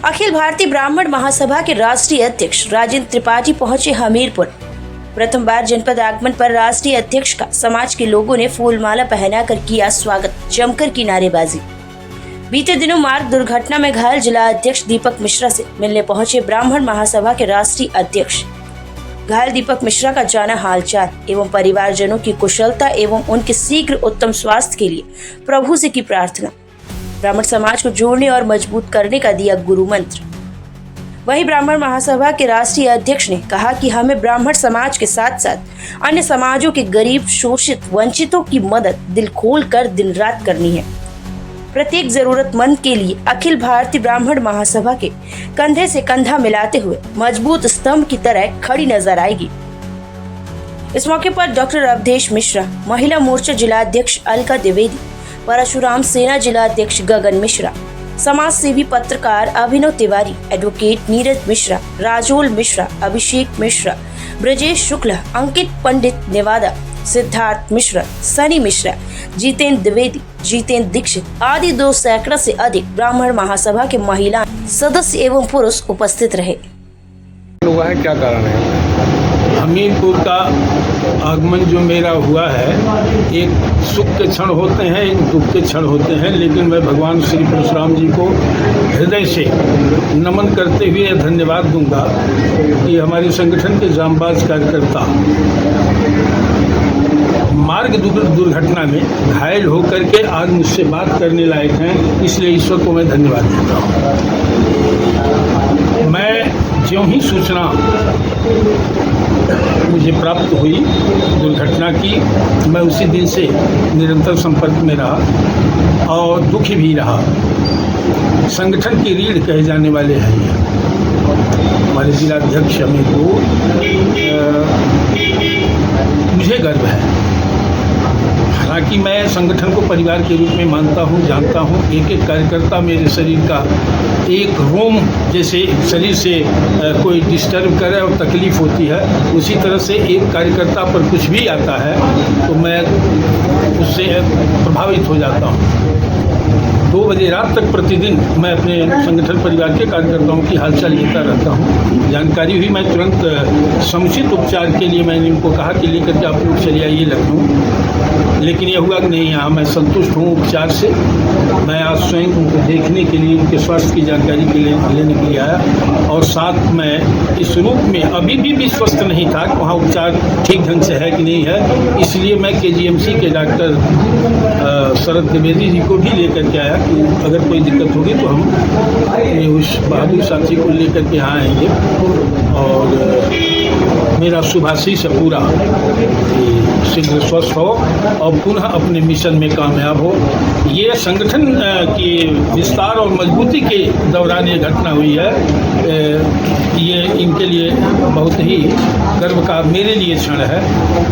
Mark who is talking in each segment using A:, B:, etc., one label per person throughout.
A: अखिल भारतीय ब्राह्मण महासभा के राष्ट्रीय अध्यक्ष राजेंद्र त्रिपाठी पहुंचे हमीरपुर। प्रथम बार जनपद आगमन पर राष्ट्रीय अध्यक्ष का समाज के लोगों ने फूलमाला पहनाकर किया स्वागत, जमकर की नारेबाजी। बीते दिनों मार्ग दुर्घटना में घायल जिला अध्यक्ष दीपक मिश्रा से मिलने पहुंचे ब्राह्मण महासभा के राष्ट्रीय अध्यक्ष। घायल दीपक मिश्रा का जाना हालचाल एवं परिवारजनों की कुशलता एवं उनके शीघ्र उत्तम स्वास्थ्य के लिए प्रभु से की प्रार्थना। ब्राह्मण समाज को जोड़ने और मजबूत करने का दिया गुरु मंत्र। वहीं ब्राह्मण महासभा के राष्ट्रीय अध्यक्ष ने कहा कि हमें ब्राह्मण समाज के साथ साथ अन्य समाजों के गरीब, शोषित, वंचितों की मदद दिल खोल कर दिन रात करनी है। प्रत्येक जरूरतमंद के लिए अखिल भारतीय ब्राह्मण महासभा के कंधे से कंधा मिलाते हुए मजबूत स्तंभ की तरह खड़ी नजर आएगी। इस मौके पर डॉक्टर अवधेश मिश्रा, महिला मोर्चा जिला अध्यक्ष अलका द्विवेदी, परशुराम सेना जिला अध्यक्ष गगन मिश्रा, समाज सेवी पत्रकार अभिनव तिवारी, एडवोकेट नीरज मिश्रा, राजोल मिश्रा, अभिषेक मिश्रा, ब्रजेश शुक्ला, अंकित पंडित नेवादा, सिद्धार्थ मिश्रा, सनी मिश्रा, जितेंद्र द्विवेदी, जितेंद्र दीक्षित आदि 2 सैकड़ों से अधिक ब्राह्मण महासभा के महिला सदस्य एवं पुरुष उपस्थित रहे।
B: क्या कारण है?
C: हमीरपुर का आगमन जो मेरा हुआ है, एक सुख के क्षण होते हैं, एक दुख के क्षण होते हैं, लेकिन मैं भगवान श्री परशुराम जी को हृदय से नमन करते हुए धन्यवाद दूंगा कि हमारे संगठन के जांबाज कार्यकर्ता मार्ग दुर्घटना में घायल होकर के आज मुझसे बात करने लायक हैं, इसलिए ईश्वर को मैं धन्यवाद देता हूँ। मैं ज्यों ही सूचना मुझे प्राप्त हुई दुर्घटना की, मैं उसी दिन से निरंतर संपर्क में रहा और दुखी भी रहा। संगठन की रीढ़ कहे जाने वाले हैं ये हमारे जिलाध्यक्ष हमीरपुर। मुझे गर्व है, हालांकि मैं संगठन को परिवार के रूप में मानता हूं, जानता हूं। एक एक कार्यकर्ता मेरे शरीर का एक रोम जैसे शरीर से कोई डिस्टर्ब करे और तकलीफ होती है, उसी तरह से एक कार्यकर्ता पर कुछ भी आता है तो मैं उससे प्रभावित हो जाता हूं। 2 बजे रात तक प्रतिदिन मैं अपने संगठन परिवार के कार्यकर्ताओं की हालचाल लेता रहता हूं। जानकारी हुई, मैं तुरंत समुचित उपचार के लिए मैंने इनको कहा कि लेकर के आप लोग चले आइए लखनऊ, लेकिन यह हुआ कि नहीं, यहाँ मैं संतुष्ट हूँ उपचार से। मैं आज स्वयं उनको देखने के लिए, उनके स्वास्थ्य की जानकारी के लिए लेने के लिए आया और साथ में इस रूप में अभी भी स्वस्थ नहीं था कि वहाँ उपचार ठीक ढंग से है कि नहीं है, इसलिए मैं KGMC के डॉक्टर शरद द्विवेदी जी को भी लेकर के आया कि अगर कोई दिक्कत होगी तो हम उस बहादुर साथी को लेकर के यहाँ आएंगे और मेरा शुभाशीष पूरा शीघ्र स्वस्थ हो और पुनः अपने मिशन में कामयाब हो। ये संगठन की विस्तार और मजबूती के दौरान ये घटना हुई है, ये इनके लिए बहुत ही गर्व का मेरे लिए क्षण है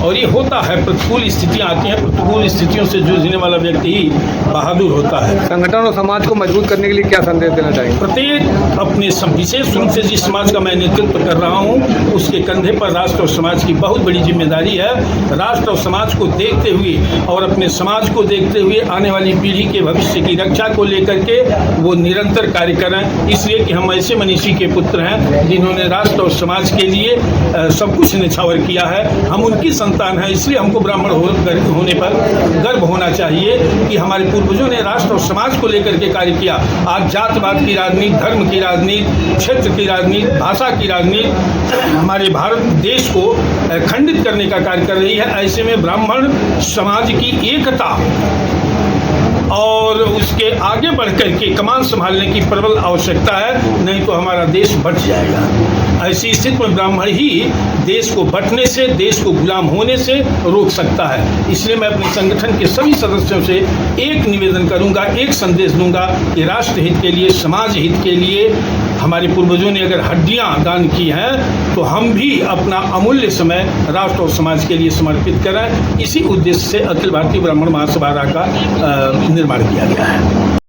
C: और ये होता है। प्रतिकूल स्थितियाँ आती हैं, प्रतिकूल स्थितियों से जूझने वाला व्यक्ति ही बहादुर होता है।
B: संगठन और समाज को मजबूत करने के लिए क्या संदेश देना चाहिए?
C: प्रत्येक अपने विशेष रूप से जिस समाज का मैं नेतृत्व कर रहा हूँ, उसके कंधे पर राष्ट्र और समाज की बहुत बड़ी जिम्मेदारी है। राष्ट्र और समाज को देखते हुए और अपने समाज को देखते हुए आने वाली पीढ़ी के भविष्य की रक्षा को लेकर के वो निरंतर कार्य करें, इसलिए कि हम ऐसे मनीषी के पुत्र हैं जिन्होंने राष्ट्र और समाज के लिए सब कुछ निछावर किया है। हम उनकी संतान हैं, इसलिए हमको ब्राह्मण होने पर गर्व होना चाहिए कि हमारे पूर्वजों ने राष्ट्र और समाज को लेकर के कार्य किया। आज जातवाद की राजनीति, धर्म की राजनीति, क्षेत्र की राजनीति, भाषा की राजनीति हमारे भारत देश को खंडित करने का कार्य कर रही है। ऐसे में ब्राह्मण समाज की एकता और उसके आगे बढ़कर के कमान संभालने की प्रबल आवश्यकता है, नहीं तो हमारा देश बट जाएगा। ऐसी स्थिति में ब्राह्मण ही देश को बटने से, देश को गुलाम होने से रोक सकता है। इसलिए मैं अपने संगठन के सभी सदस्यों से एक निवेदन करूंगा, एक संदेश दूंगा कि राष्ट्र हित के लिए, समाज हित के लिए हमारे पूर्वजों ने अगर हड्डियां दान की हैं तो हम भी अपना अमूल्य समय राष्ट्र और समाज के लिए समर्पित करें। इसी उद्देश्य से अखिल भारतीय ब्राह्मण महासभा का निर्माण किया गया है।